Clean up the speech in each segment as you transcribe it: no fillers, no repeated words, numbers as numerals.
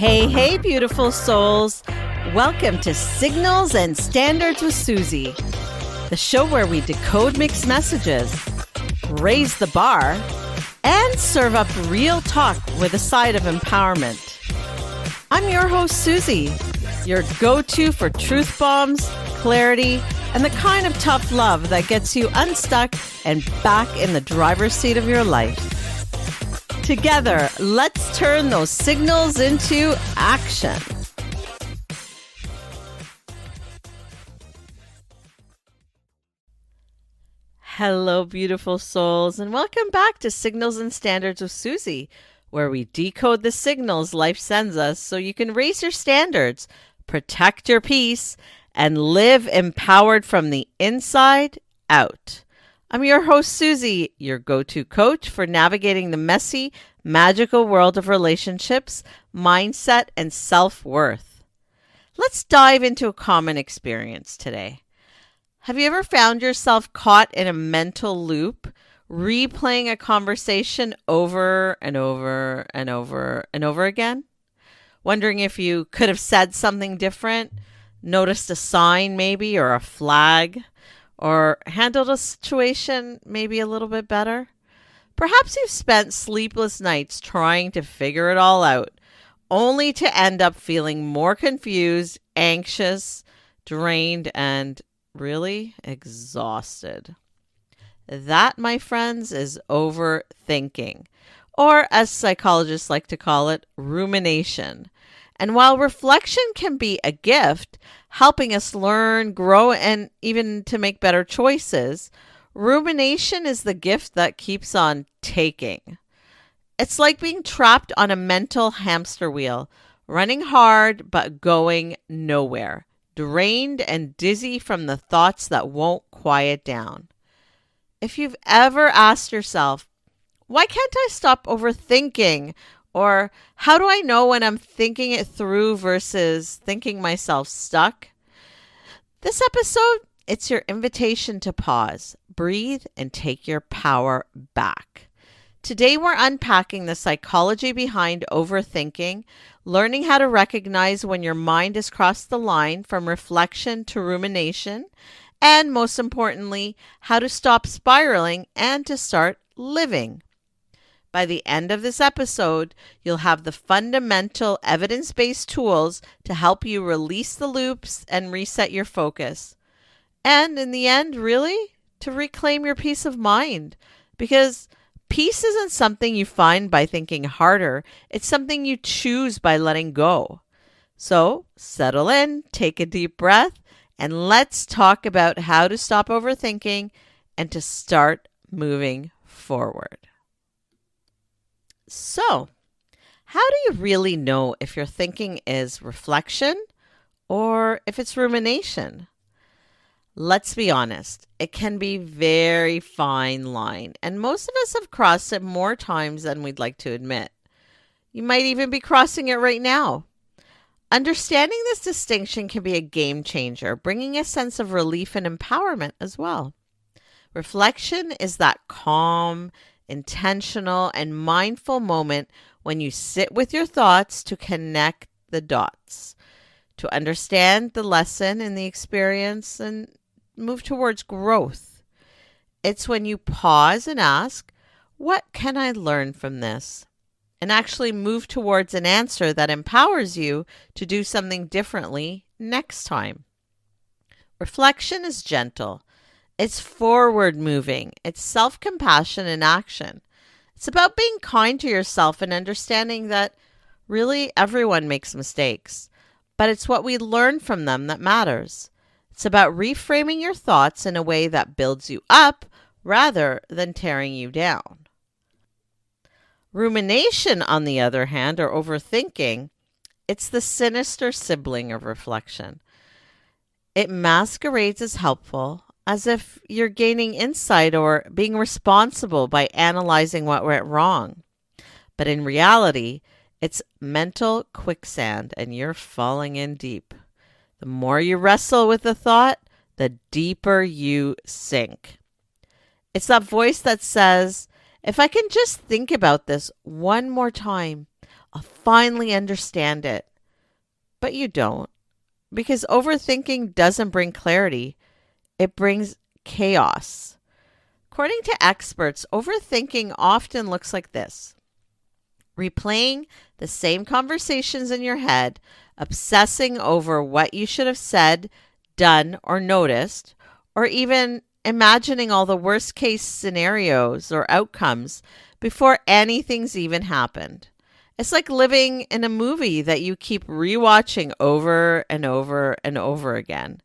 Hey, beautiful souls. Welcome to Signals and Standards with Suzie, the show where we decode mixed messages, raise the bar, and serve up real talk with a side of empowerment. I'm your host, Suzie, your go-to for truth bombs, clarity, and the kind of tough love that gets you unstuck and back in the driver's seat of your life. Together, let's turn those signals into action. Hello, beautiful souls, and welcome back to Signals and Standards with Suzie, where we decode the signals life sends us so you can raise your standards, protect your peace, and live empowered from the inside out. I'm your host, Suzie, your go-to coach for navigating the messy, magical world of relationships, mindset, and self-worth. Let's dive into a common experience today. Have you ever found yourself caught in a mental loop, replaying a conversation over and over and over and over again? Wondering if you could have said something different, noticed a sign maybe, or a flag, or handled a situation maybe a little bit better? Perhaps you've spent sleepless nights trying to figure it all out, only to end up feeling more confused, anxious, drained, and really exhausted. That, my friends, is overthinking, or as psychologists like to call it, rumination. And while reflection can be a gift, helping us learn, grow, and even to make better choices, rumination is the gift that keeps on taking. It's like being trapped on a mental hamster wheel, running hard but going nowhere, drained and dizzy from the thoughts that won't quiet down. If you've ever asked yourself, why can't I stop overthinking? Or how do I know when I'm thinking it through versus thinking myself stuck? This episode, it's your invitation to pause, breathe, and take your power back. Today, we're unpacking the psychology behind overthinking, learning how to recognize when your mind has crossed the line from reflection to rumination, and most importantly, how to stop spiraling and to start living. By the end of this episode, you'll have the fundamental evidence-based tools to help you release the loops and reset your focus. And in the end, really, to reclaim your peace of mind. Because peace isn't something you find by thinking harder. It's something you choose by letting go. So settle in, take a deep breath, and let's talk about how to stop overthinking and to start moving forward. So, how do you really know if your thinking is reflection or if it's rumination? Let's be honest, it can be a very fine line, and most of us have crossed it more times than we'd like to admit. You might even be crossing it right now. Understanding this distinction can be a game changer, bringing a sense of relief and empowerment as well. Reflection is that calm, intentional, and mindful moment when you sit with your thoughts to connect the dots, to understand the lesson in the experience and move towards growth. It's when you pause and ask, what can I learn from this? And actually move towards an answer that empowers you to do something differently next time. Reflection is gentle. It's forward moving. It's self-compassion in action. It's about being kind to yourself and understanding that really everyone makes mistakes, but it's what we learn from them that matters. It's about reframing your thoughts in a way that builds you up rather than tearing you down. Rumination, on the other hand, or overthinking, it's the sinister sibling of reflection. It masquerades as helpful, as if you're gaining insight or being responsible by analyzing what went wrong. But in reality, it's mental quicksand and you're falling in deep. The more you wrestle with the thought, the deeper you sink. It's that voice that says, if I can just think about this one more time, I'll finally understand it. But you don't, because overthinking doesn't bring clarity, it brings chaos. According to experts, overthinking often looks like this: replaying the same conversations in your head, obsessing over what you should have said, done, or noticed, or even imagining all the worst case scenarios or outcomes before anything's even happened. It's like living in a movie that you keep rewatching over and over and over again,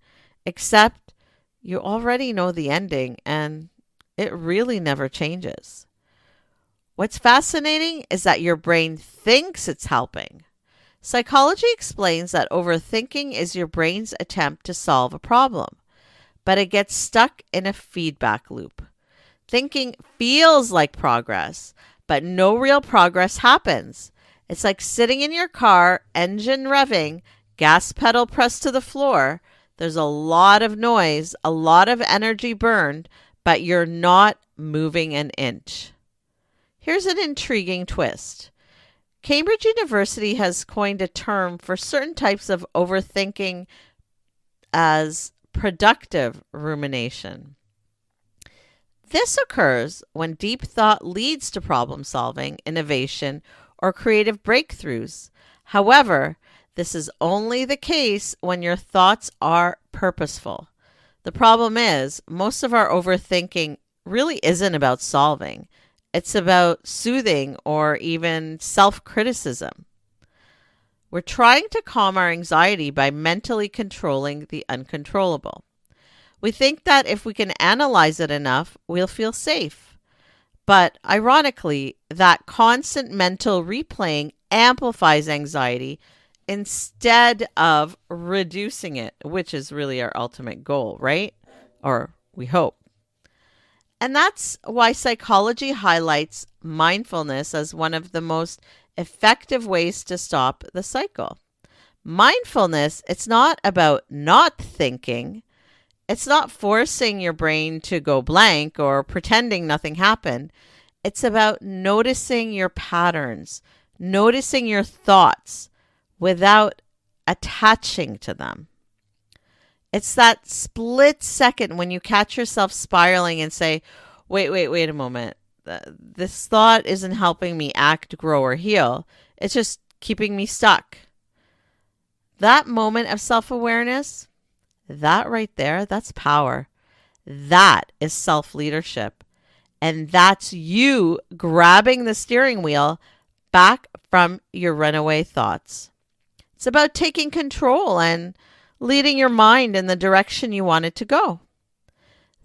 except you already know the ending and it really never changes. What's fascinating is that your brain thinks it's helping. Psychology explains that overthinking is your brain's attempt to solve a problem, but it gets stuck in a feedback loop. Thinking feels like progress, but no real progress happens. It's like sitting in your car, engine revving, gas pedal pressed to the floor. There's a lot of noise, a lot of energy burned, but you're not moving an inch. Here's an intriguing twist. Cambridge University has coined a term for certain types of overthinking as productive rumination. This occurs when deep thought leads to problem solving, innovation, or creative breakthroughs. However, this is only the case when your thoughts are purposeful. The problem is, most of our overthinking really isn't about solving. It's about soothing or even self-criticism. We're trying to calm our anxiety by mentally controlling the uncontrollable. We think that if we can analyze it enough, we'll feel safe. But ironically, that constant mental replaying amplifies anxiety instead of reducing it, which is really our ultimate goal, right? Or we hope. And that's why psychology highlights mindfulness as one of the most effective ways to stop the cycle. Mindfulness, it's not about not thinking. It's not forcing your brain to go blank or pretending nothing happened. It's about noticing your patterns, noticing your thoughts without attaching to them. It's that split second when you catch yourself spiraling and say, wait a moment. This thought isn't helping me act, grow, or heal. It's just keeping me stuck. That moment of self-awareness, that right there, that's power. That is self-leadership. And that's you grabbing the steering wheel back from your runaway thoughts. It's about taking control and leading your mind in the direction you want it to go.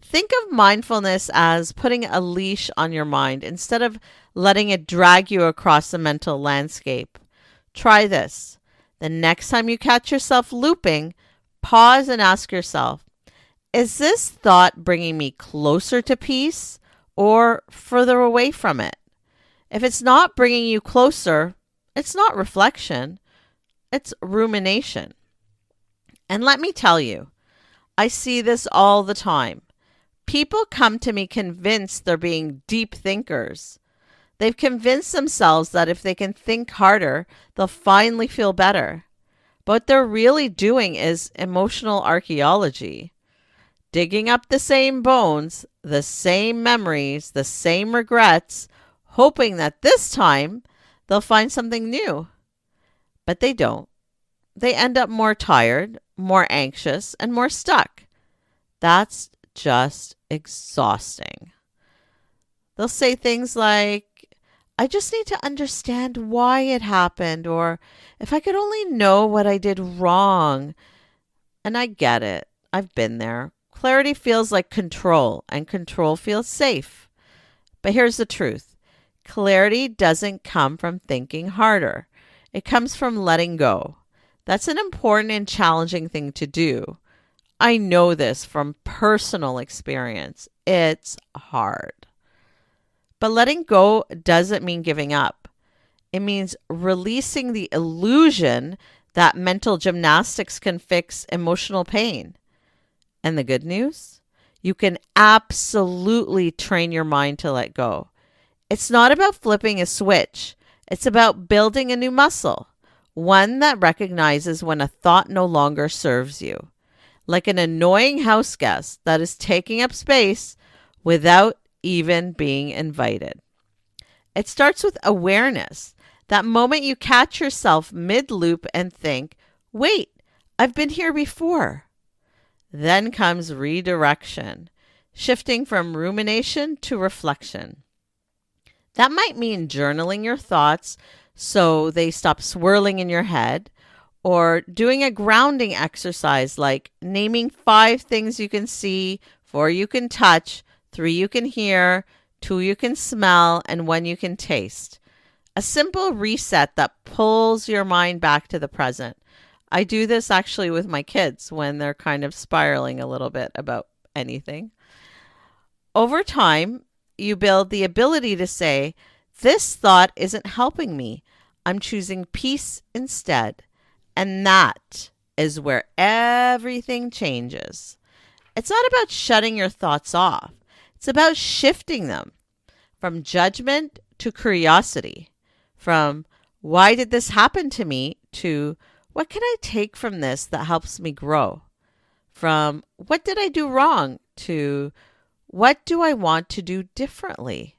Think of mindfulness as putting a leash on your mind instead of letting it drag you across the mental landscape. Try this. The next time you catch yourself looping, pause and ask yourself, is this thought bringing me closer to peace or further away from it? If it's not bringing you closer, it's not reflection, it's rumination. And let me tell you, I see this all the time. People come to me convinced they're being deep thinkers. They've convinced themselves that if they can think harder, they'll finally feel better. But what they're really doing is emotional archaeology, digging up the same bones, the same memories, the same regrets, hoping that this time they'll find something new. But they don't. They end up more tired, more anxious, and more stuck. That's just exhausting. They'll say things like, I just need to understand why it happened, or if I could only know what I did wrong. And I get it. I've been there. Clarity feels like control, and control feels safe. But here's the truth. Clarity doesn't come from thinking harder. It comes from letting go. That's an important and challenging thing to do. I know this from personal experience. It's hard. But letting go doesn't mean giving up. It means releasing the illusion that mental gymnastics can fix emotional pain. And the good news? You can absolutely train your mind to let go. It's not about flipping a switch. It's about building a new muscle, one that recognizes when a thought no longer serves you, like an annoying house guest that is taking up space without even being invited. It starts with awareness, that moment you catch yourself mid-loop and think, wait, I've been here before. Then comes redirection, shifting from rumination to reflection. That might mean journaling your thoughts so they stop swirling in your head, or doing a grounding exercise like naming 5 things you can see, 4 you can touch, 3 you can hear, 2 you can smell, and 1 you can taste. A simple reset that pulls your mind back to the present. I do this actually with my kids when they're kind of spiraling a little bit about anything. Over time, you build the ability to say, this thought isn't helping me. I'm choosing peace instead. And that is where everything changes. It's not about shutting your thoughts off. It's about shifting them from judgment to curiosity, from why did this happen to me to what can I take from this that helps me grow, from what did I do wrong to what do I want to do differently.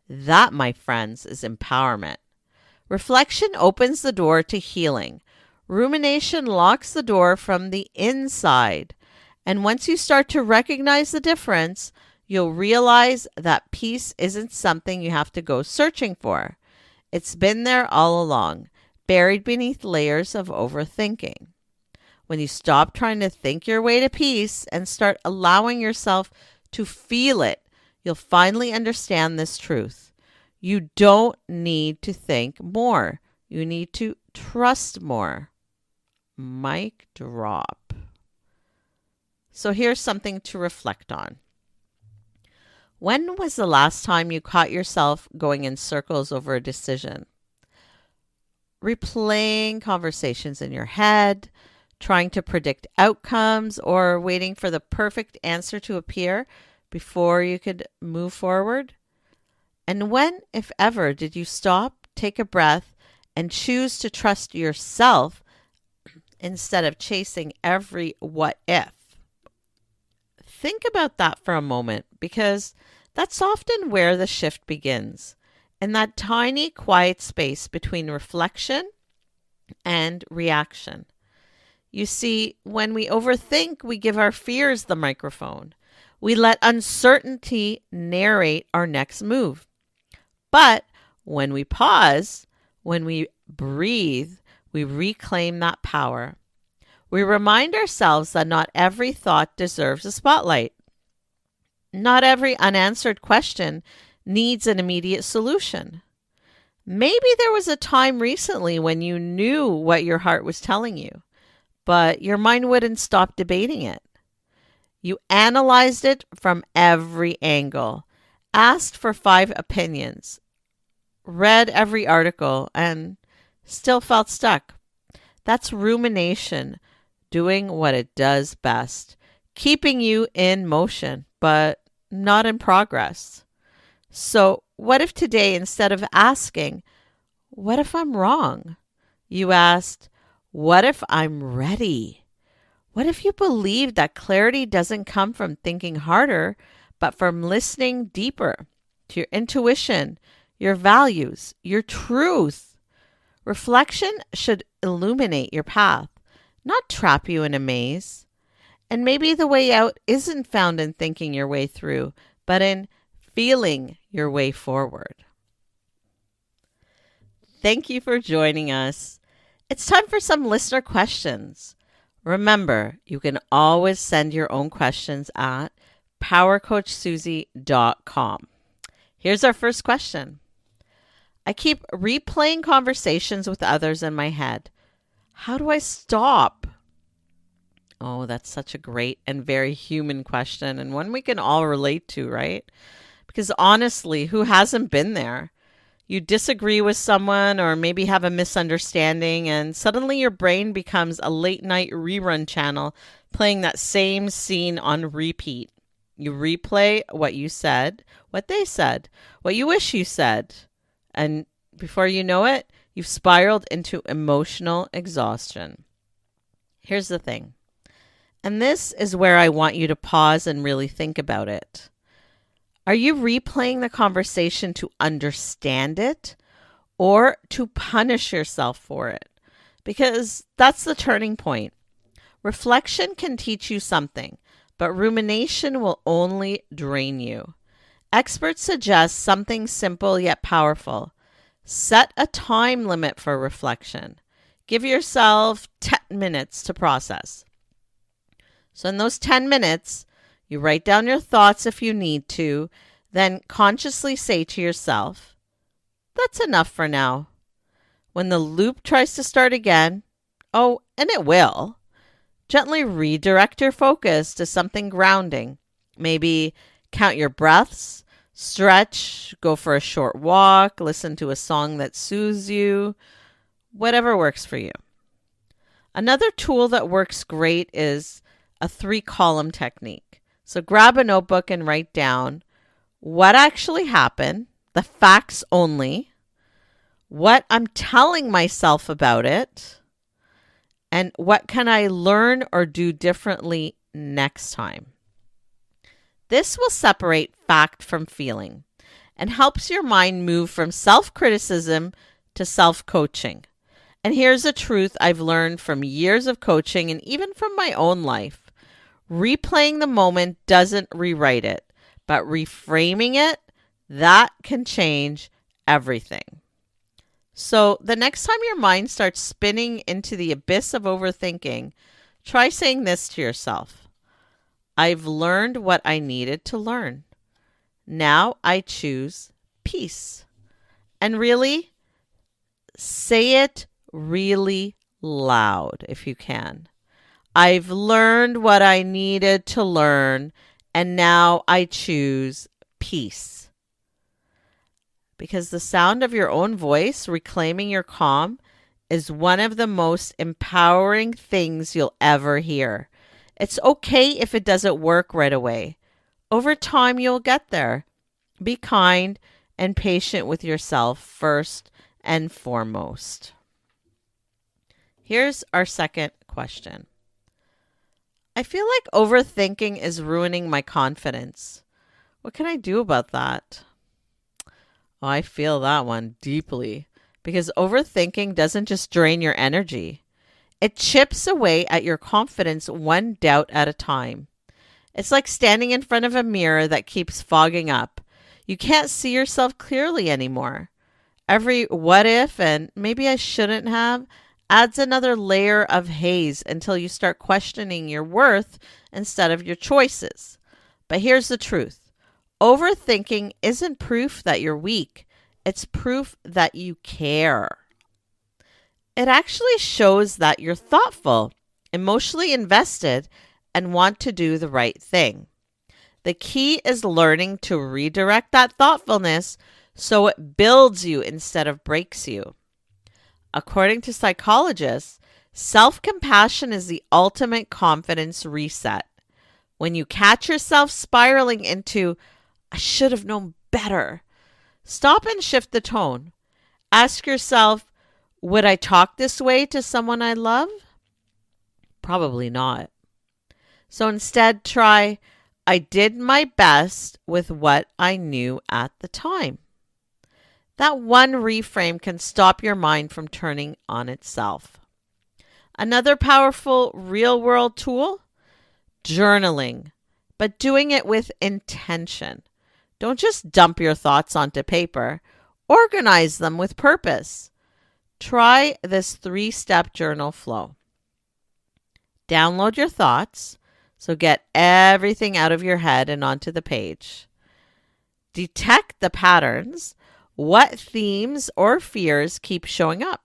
That, my friends, is empowerment. Reflection opens the door to healing. Rumination locks the door from the inside. And once you start to recognize the difference, you'll realize that peace isn't something you have to go searching for. It's been there all along, buried beneath layers of overthinking. When you stop trying to think your way to peace and start allowing yourself to feel it, you'll finally understand this truth. You don't need to think more. You need to trust more. Mic drop. So here's something to reflect on. When was the last time you caught yourself going in circles over a decision? Replaying conversations in your head, trying to predict outcomes, or waiting for the perfect answer to appear before you could move forward? And when, if ever, did you stop, take a breath, and choose to trust yourself instead of chasing every what if? Think about that for a moment, because that's often where the shift begins, in that tiny, quiet space between reflection and reaction. You see, when we overthink, we give our fears the microphone. We let uncertainty narrate our next move. But when we pause, when we breathe, we reclaim that power. We remind ourselves that not every thought deserves a spotlight. Not every unanswered question needs an immediate solution. Maybe there was a time recently when you knew what your heart was telling you, but your mind wouldn't stop debating it. You analyzed it from every angle, asked for 5 opinions, read every article, and still felt stuck. That's rumination, doing what it does best, keeping you in motion, but not in progress. So what if today, instead of asking, what if I'm wrong, you asked, what if I'm ready? What if you believe that clarity doesn't come from thinking harder, but from listening deeper to your intuition, your values, your truth? Reflection should illuminate your path, not trap you in a maze. And maybe the way out isn't found in thinking your way through, but in feeling your way forward. Thank you for joining us. It's time for some listener questions. Remember, you can always send your own questions at powercoachsuzie.com. Here's our first question. I keep replaying conversations with others in my head. How do I stop? Oh, that's such a great and very human question, and one we can all relate to, right? Because honestly, who hasn't been there? You disagree with someone or maybe have a misunderstanding, and suddenly your brain becomes a late night rerun channel playing that same scene on repeat. You replay what you said, what they said, what you wish you said, and before you know it, you've spiraled into emotional exhaustion. Here's the thing, and this is where I want you to pause and really think about it. Are you replaying the conversation to understand it or to punish yourself for it? Because that's the turning point. Reflection can teach you something, but rumination will only drain you. Experts suggest something simple yet powerful. Set a time limit for reflection. Give yourself 10 minutes to process. So in those 10 minutes, you write down your thoughts if you need to, then consciously say to yourself, that's enough for now. When the loop tries to start again, oh, and it will, gently redirect your focus to something grounding. Maybe count your breaths, stretch, go for a short walk, listen to a song that soothes you, whatever works for you. Another tool that works great is a 3-column technique. So grab a notebook and write down what actually happened, the facts only, what I'm telling myself about it, and what can I learn or do differently next time. This will separate fact from feeling and helps your mind move from self-criticism to self-coaching. And here's a truth I've learned from years of coaching and even from my own life. Replaying the moment doesn't rewrite it, but reframing it, that can change everything. So the next time your mind starts spinning into the abyss of overthinking, try saying this to yourself. I've learned what I needed to learn. Now I choose peace. And really, say it really loud if you can. I've learned what I needed to learn, and now I choose peace. Because the sound of your own voice reclaiming your calm is one of the most empowering things you'll ever hear. It's okay if it doesn't work right away. Over time, you'll get there. Be kind and patient with yourself first and foremost. Here's our second question. I feel like overthinking is ruining my confidence. What can I do about that? Oh, I feel that one deeply because overthinking doesn't just drain your energy. It chips away at your confidence one doubt at a time. It's like standing in front of a mirror that keeps fogging up. You can't see yourself clearly anymore. Every what if and maybe I shouldn't have adds another layer of haze until you start questioning your worth instead of your choices. But here's the truth. Overthinking isn't proof that you're weak. It's proof that you care. It actually shows that you're thoughtful, emotionally invested, and want to do the right thing. The key is learning to redirect that thoughtfulness so it builds you instead of breaks you. According to psychologists, self-compassion is the ultimate confidence reset. When you catch yourself spiraling into, I should have known better, stop and shift the tone. Ask yourself, would I talk this way to someone I love? Probably not. So instead, try, I did my best with what I knew at the time. That one reframe can stop your mind from turning on itself. Another powerful real-world tool, journaling, but doing it with intention. Don't just dump your thoughts onto paper. Organize them with purpose. Try this 3-step journal flow. Download your thoughts, so get everything out of your head and onto the page. Detect the patterns. What themes or fears keep showing up?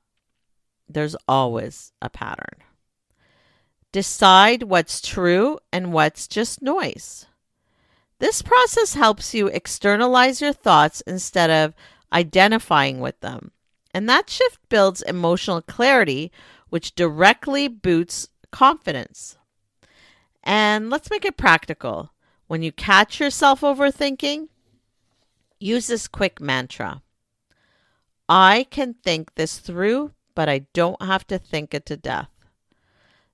There's always a pattern. Decide what's true and what's just noise. This process helps you externalize your thoughts instead of identifying with them. And that shift builds emotional clarity, which directly boosts confidence. And let's make it practical. When you catch yourself overthinking, use this quick mantra. I can think this through, but I don't have to think it to death.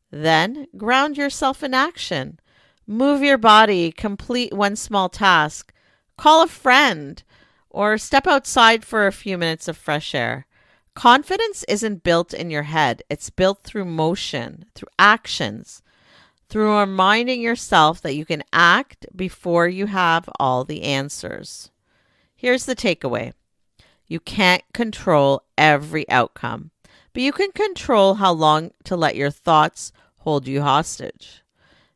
Then ground yourself in action. Move your body, complete one small task, call a friend, or step outside for a few minutes of fresh air. Confidence isn't built in your head, it's built through motion, through actions, through reminding yourself that you can act before you have all the answers. Here's the takeaway. You can't control every outcome, but you can control how long to let your thoughts hold you hostage.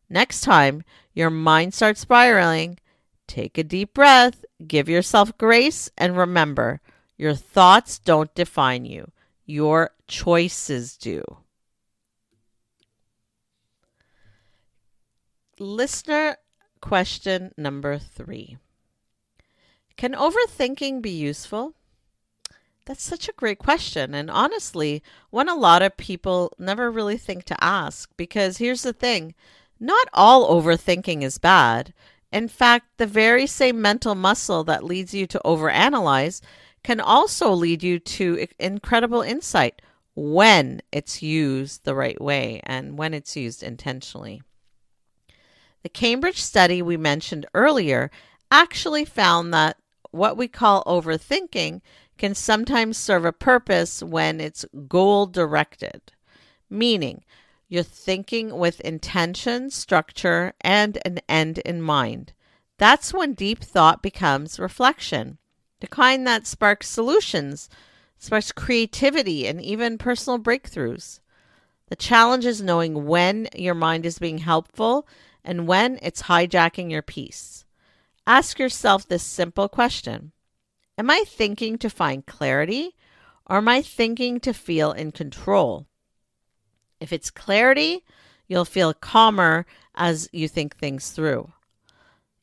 Next time your mind starts spiraling, take a deep breath, give yourself grace, and remember, your thoughts don't define you. Your choices do. Listener question number 3. Can overthinking be useful? That's such a great question, and honestly, one a lot of people never really think to ask, because here's the thing, not all overthinking is bad. In fact, the very same mental muscle that leads you to overanalyze can also lead you to incredible insight when it's used the right way and when it's used intentionally. The Cambridge study we mentioned earlier actually found that what we call overthinking can sometimes serve a purpose when it's goal-directed, meaning you're thinking with intention, structure, and an end in mind. That's when deep thought becomes reflection, the kind that sparks solutions, sparks creativity, and even personal breakthroughs. The challenge is knowing when your mind is being helpful and when it's hijacking your peace. Ask yourself this simple question. Am I thinking to find clarity, or am I thinking to feel in control? If it's clarity, you'll feel calmer as you think things through.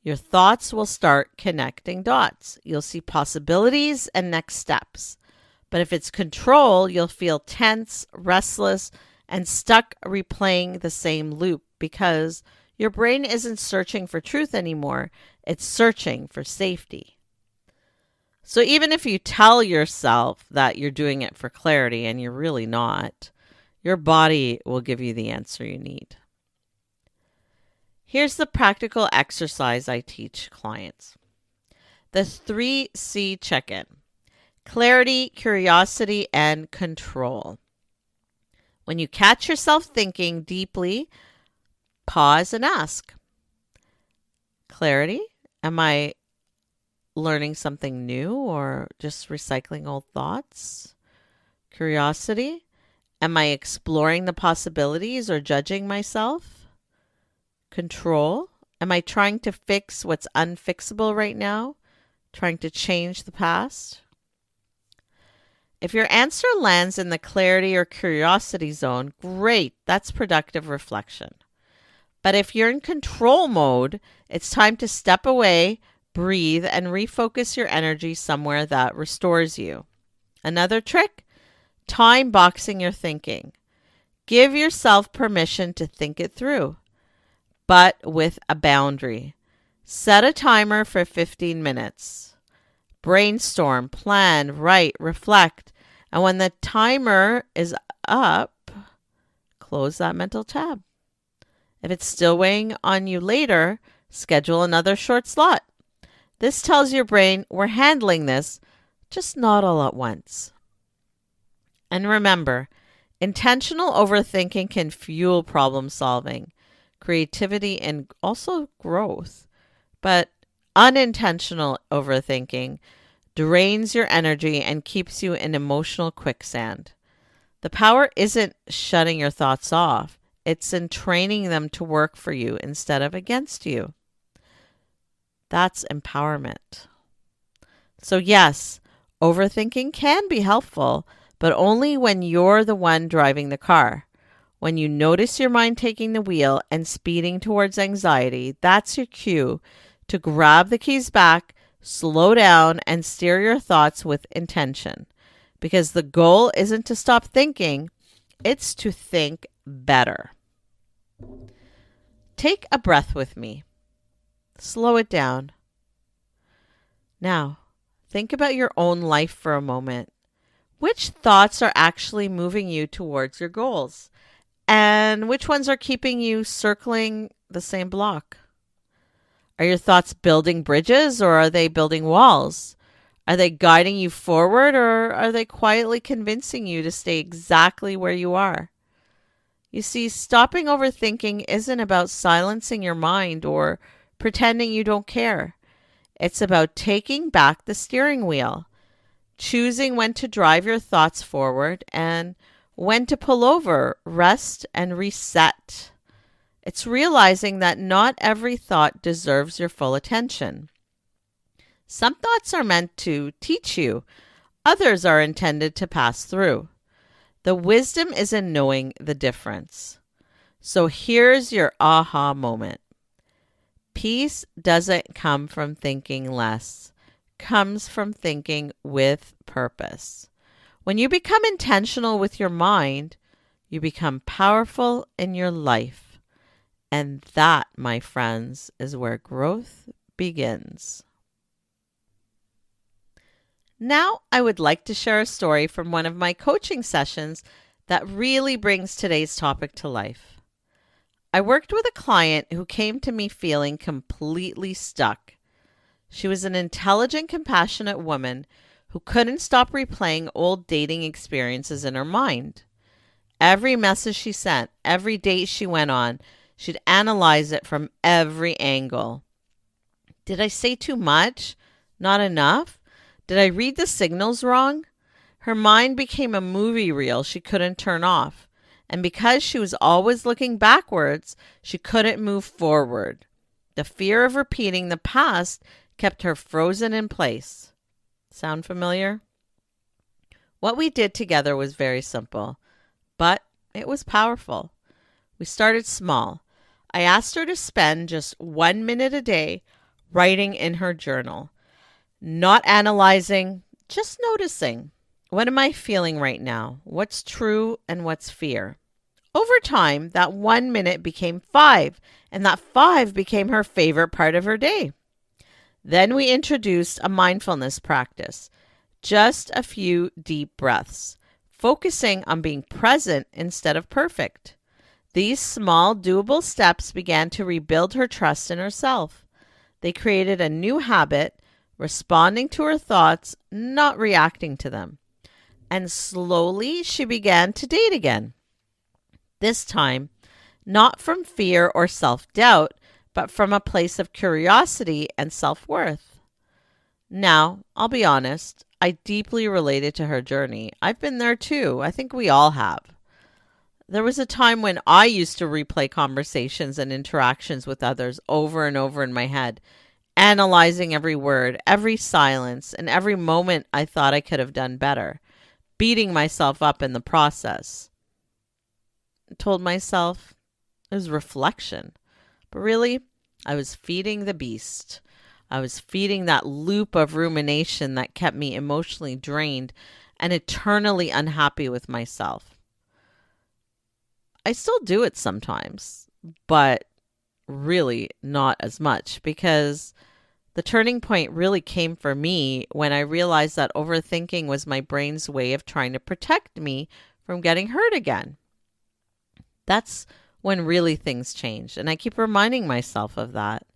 Your thoughts will start connecting dots. You'll see possibilities and next steps. But if it's control, you'll feel tense, restless, and stuck replaying the same loop because your brain isn't searching for truth anymore. It's searching for safety. So even if you tell yourself that you're doing it for clarity and you're really not, your body will give you the answer you need. Here's the practical exercise I teach clients. The 3C check-in: clarity, curiosity, and control. When you catch yourself thinking deeply, pause and ask. Clarity, am I learning something new or just recycling old thoughts? Curiosity, am I exploring the possibilities or judging myself? Control, am I trying to fix what's unfixable right now? Trying to change the past? If your answer lands in the clarity or curiosity zone, great, that's productive reflection. But if you're in control mode, it's time to step away, breathe, and refocus your energy somewhere that restores you. Another trick? Time boxing your thinking. Give yourself permission to think it through, but with a boundary. Set a timer for 15 minutes. Brainstorm, plan, write, reflect, and when the timer is up, close that mental tab. If it's still weighing on you later, schedule another short slot. This tells your brain we're handling this, just not all at once. And remember, intentional overthinking can fuel problem solving, creativity, and also growth. But unintentional overthinking drains your energy and keeps you in emotional quicksand. The power isn't shutting your thoughts off. It's in training them to work for you instead of against you. That's empowerment. So yes, overthinking can be helpful, but only when you're the one driving the car. When you notice your mind taking the wheel and speeding towards anxiety, that's your cue to grab the keys back, slow down, and steer your thoughts with intention. Because the goal isn't to stop thinking, it's to think better. Take a breath with me. Slow it down. Now, think about your own life for a moment. Which thoughts are actually moving you towards your goals? And which ones are keeping you circling the same block? Are your thoughts building bridges or are they building walls? Are they guiding you forward or are they quietly convincing you to stay exactly where you are? You see, stopping overthinking isn't about silencing your mind or pretending you don't care. It's about taking back the steering wheel, choosing when to drive your thoughts forward and when to pull over, rest, and reset. It's realizing that not every thought deserves your full attention. Some thoughts are meant to teach you, others are intended to pass through. The wisdom is in knowing the difference. So here's your aha moment. Peace doesn't come from thinking less, comes from thinking with purpose. When you become intentional with your mind, you become powerful in your life. And that, my friends, is where growth begins. Now, I would like to share a story from one of my coaching sessions that really brings today's topic to life. I worked with a client who came to me feeling completely stuck. She was an intelligent, compassionate woman who couldn't stop replaying old dating experiences in her mind. Every message she sent, every date she went on, she'd analyze it from every angle. Did I say too much? Not enough? Did I read the signals wrong? Her mind became a movie reel she couldn't turn off. And because she was always looking backwards, she couldn't move forward. The fear of repeating the past kept her frozen in place. Sound familiar? What we did together was very simple, but it was powerful. We started small. I asked her to spend just 1 minute a day writing in her journal. Not analyzing, just noticing. What am I feeling right now? What's true and what's fear? Over time, that 1 minute became 5, and that 5 became her favorite part of her day. Then we introduced a mindfulness practice, just a few deep breaths, focusing on being present instead of perfect. These small, doable steps began to rebuild her trust in herself. They created a new habit, responding to her thoughts, not reacting to them. And slowly she began to date again. This time, not from fear or self-doubt, but from a place of curiosity and self-worth. Now, I'll be honest, I deeply related to her journey. I've been there too. I think we all have. There was a time when I used to replay conversations and interactions with others over and over in my head, analyzing every word, every silence, and every moment I thought I could have done better, beating myself up in the process. I told myself it was reflection, but really, I was feeding the beast. I was feeding that loop of rumination that kept me emotionally drained and eternally unhappy with myself. I still do it sometimes, but really not as much, because the turning point really came for me when I realized that overthinking was my brain's way of trying to protect me from getting hurt again. That's when really things changed, and I keep reminding myself of that.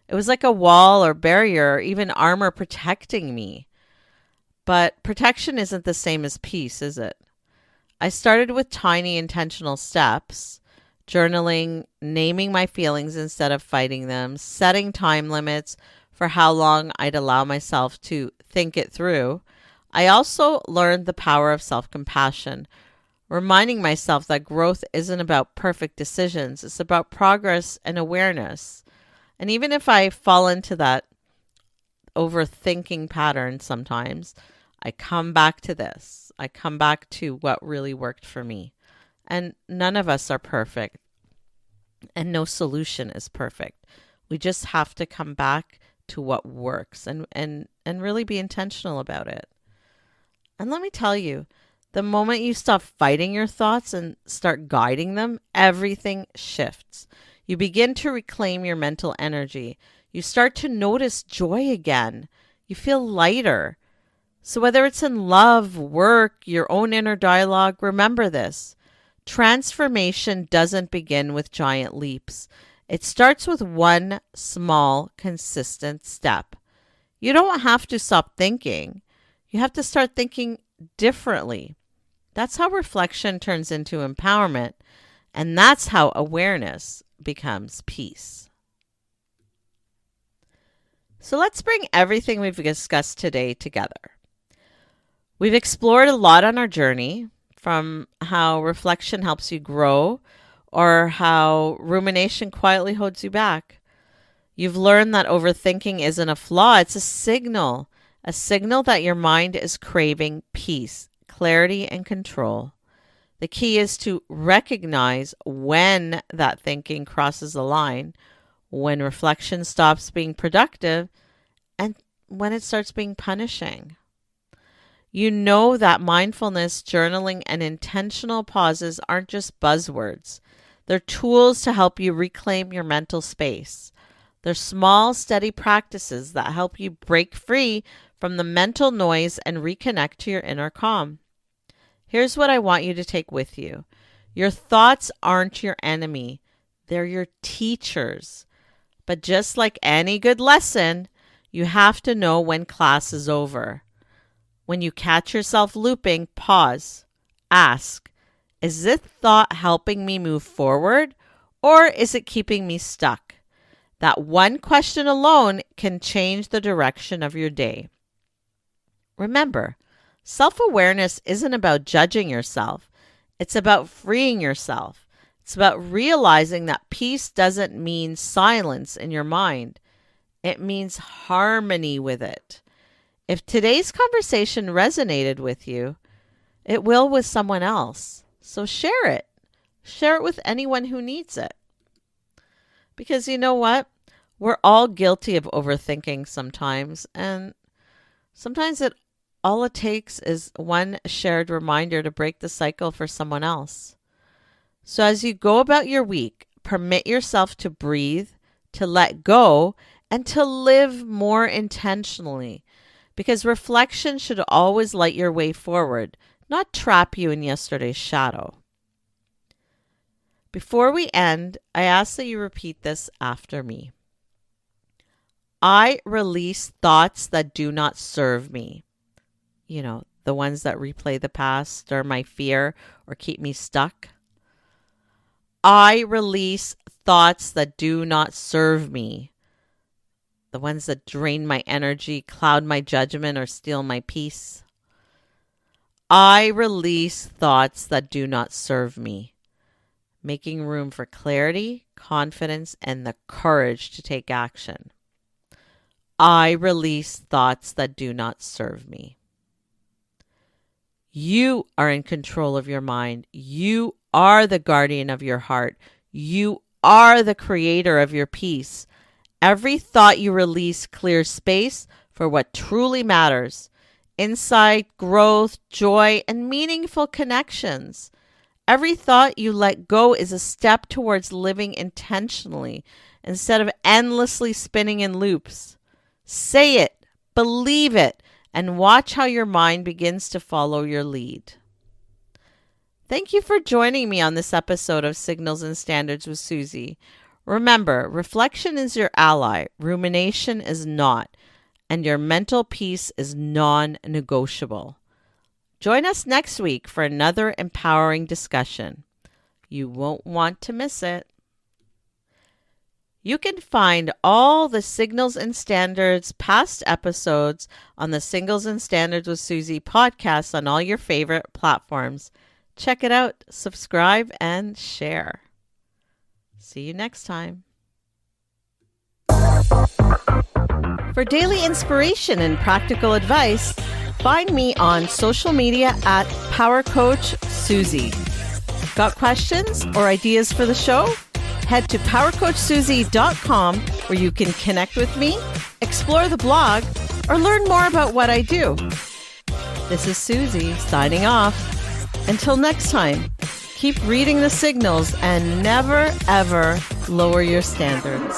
It was like a wall or barrier or even armor protecting me. But protection isn't the same as peace, is it? I started with tiny intentional steps, journaling, naming my feelings instead of fighting them, setting time limits for how long I'd allow myself to think it through. I also learned the power of self-compassion, reminding myself that growth isn't about perfect decisions. It's about progress and awareness. And even if I fall into that overthinking pattern sometimes, I come back to this. I come back to what really worked for me. And none of us are perfect. And no solution is perfect. We just have to come back to what works and really be intentional about it. And let me tell you, the moment you stop fighting your thoughts and start guiding them, everything shifts. You begin to reclaim your mental energy. You start to notice joy again. You feel lighter. So whether it's in love, work, your own inner dialogue, remember this. Transformation doesn't begin with giant leaps. It starts with one small, consistent step. You don't have to stop thinking. You have to start thinking differently. That's how reflection turns into empowerment, and that's how awareness becomes peace. So let's bring everything we've discussed today together. We've explored a lot on our journey, from how reflection helps you grow or how rumination quietly holds you back. You've learned that overthinking isn't a flaw, it's a signal that your mind is craving peace, clarity, and control. The key is to recognize when that thinking crosses the line, when reflection stops being productive, and when it starts being punishing. You know that mindfulness, journaling, and intentional pauses aren't just buzzwords. They're tools to help you reclaim your mental space. They're small, steady practices that help you break free from the mental noise and reconnect to your inner calm. Here's what I want you to take with you. Your thoughts aren't your enemy. They're your teachers. But just like any good lesson, you have to know when class is over. When you catch yourself looping, pause. Ask, is this thought helping me move forward, or is it keeping me stuck? That one question alone can change the direction of your day. Remember, self-awareness isn't about judging yourself. It's about freeing yourself. It's about realizing that peace doesn't mean silence in your mind. It means harmony with it. If today's conversation resonated with you, it will with someone else. So share it. Share it with anyone who needs it. Because you know what? We're all guilty of overthinking sometimes. And sometimes all it takes is one shared reminder to break the cycle for someone else. So as you go about your week, permit yourself to breathe, to let go, and to live more intentionally. Because reflection should always light your way forward, not trap you in yesterday's shadow. Before we end, I ask that you repeat this after me. I release thoughts that do not serve me. You know, the ones that replay the past, stir my fear, or keep me stuck. I release thoughts that do not serve me. The ones that drain my energy, cloud my judgment, or steal my peace. I release thoughts that do not serve me, making room for clarity, confidence, and the courage to take action. I release thoughts that do not serve me. You are in control of your mind. You are the guardian of your heart. You are the creator of your peace. Every thought you release clears space for what truly matters: insight, growth, joy, and meaningful connections. Every thought you let go is a step towards living intentionally instead of endlessly spinning in loops. Say it, believe it, and watch how your mind begins to follow your lead. Thank you for joining me on this episode of Signals and Standards with Suzie. Remember, reflection is your ally, rumination is not, and your mental peace is non-negotiable. Join us next week for another empowering discussion. You won't want to miss it. You can find all the Signals and Standards past episodes on the Signals and Standards with Suzie podcast on all your favorite platforms. Check it out, subscribe, and share. See you next time. For daily inspiration and practical advice, find me on social media at Power Coach Suzie. Got questions or ideas for the show? Head to powercoachsuzie.com where you can connect with me, explore the blog, or learn more about what I do. This is Suzie signing off. Until next time, keep reading the signals and never, ever lower your standards.